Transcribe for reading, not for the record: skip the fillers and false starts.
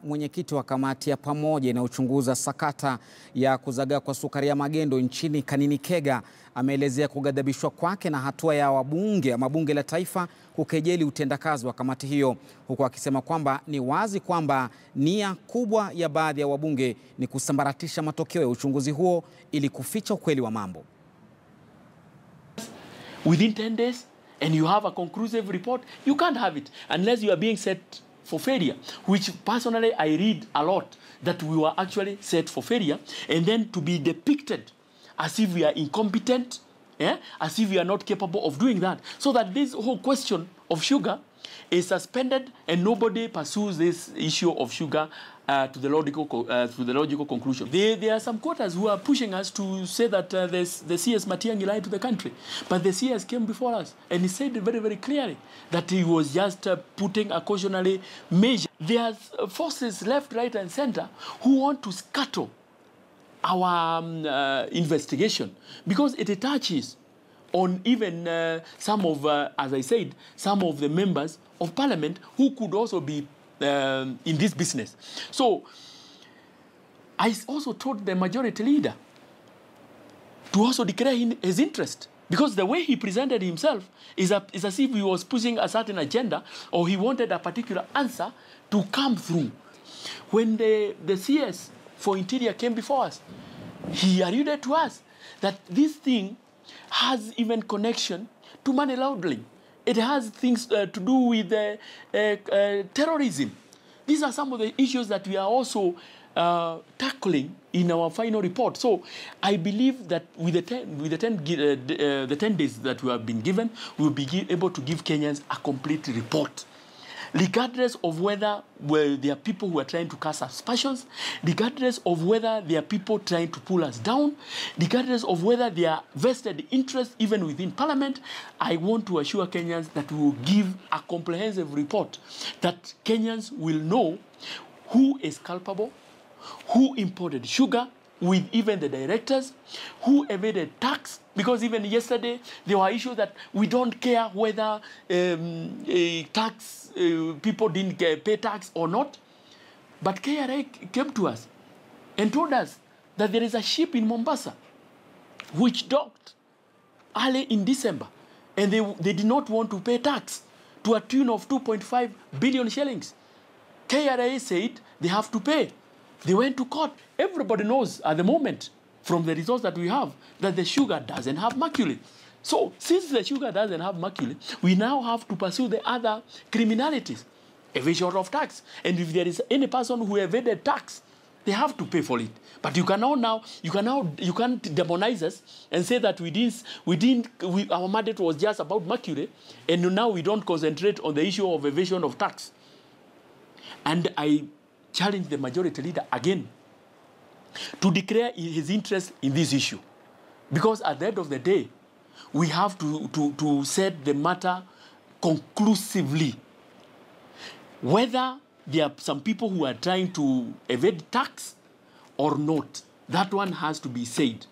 Mwenyekiti wa kamati ya pamoja inayochunguza sakata ya kuzagaa kwa sukari ya magendo nchini, Kanini Kega, ameelezea kughadhabishwa kwake na hatua ya wabunge ama bunge la taifa kukejeli utendakazi wa kamati hiyo, huku akisema kwamba ni wazi kwamba nia kubwa ya baadhi ya wabunge ni kusambarartisha matokeo ya uchunguzi huo ili kuficha ukweli wa mambo. Within 10 days and you have a conclusive report, you can't have it unless you are being set for failure, which personally I read a lot, that we were actually set for failure, and then to be depicted as if we are incompetent, as if we are not capable of doing that, so that this whole question of sugar is suspended and nobody pursues this issue of sugar to the logical conclusion. There are some quarters who are pushing us to say that the CS Matiang'i lied to the country, but the CS came before us and he said very, very clearly that he was just putting a cautionary measure. There are forces left, right and center who want to scuttle our investigation because it touches on even some of, as I said, some of the members of parliament who could also be in this business. So I also told the majority leader to also declare his interest, because the way he presented himself is as if he was pushing a certain agenda or he wanted a particular answer to come through. When the CS for Interior came before us, he alluded to us that this thing has even connection to money laundering. It has things to do with terrorism. These are some of the issues that we are also tackling in our final report. So I believe that with the 10 days that we have been given, we will be able to give Kenyans a complete report, regardless of whether there are people who are trying to cast aspersions, regardless of whether there are people trying to pull us down, regardless of whether there are vested interests even within parliament. I want to assure Kenyans that we will give a comprehensive report that Kenyans will know who is culpable, who imported sugar, with even the directors, who evaded tax, because even yesterday there were issues that we don't care whether people didn't pay tax or not. But KRA came to us and told us that there is a ship in Mombasa which docked early in December, and they did not want to pay tax to a tune of 2.5 billion shillings. KRA said they have to pay. They went to court. Everybody knows at the moment, from the results that we have, that the sugar doesn't have mercury. So since the sugar doesn't have mercury, we now have to pursue the other criminalities, evasion of tax. And if there is any person who evaded tax, they have to pay for it. But you can't demonize us and say that our mandate was just about mercury, and now we don't concentrate on the issue of evasion of tax. And I challenge the majority leader again to declare his interest in this issue, because at the end of the day, we have to set the matter conclusively. Whether there are some people who are trying to evade tax or not, that one has to be said.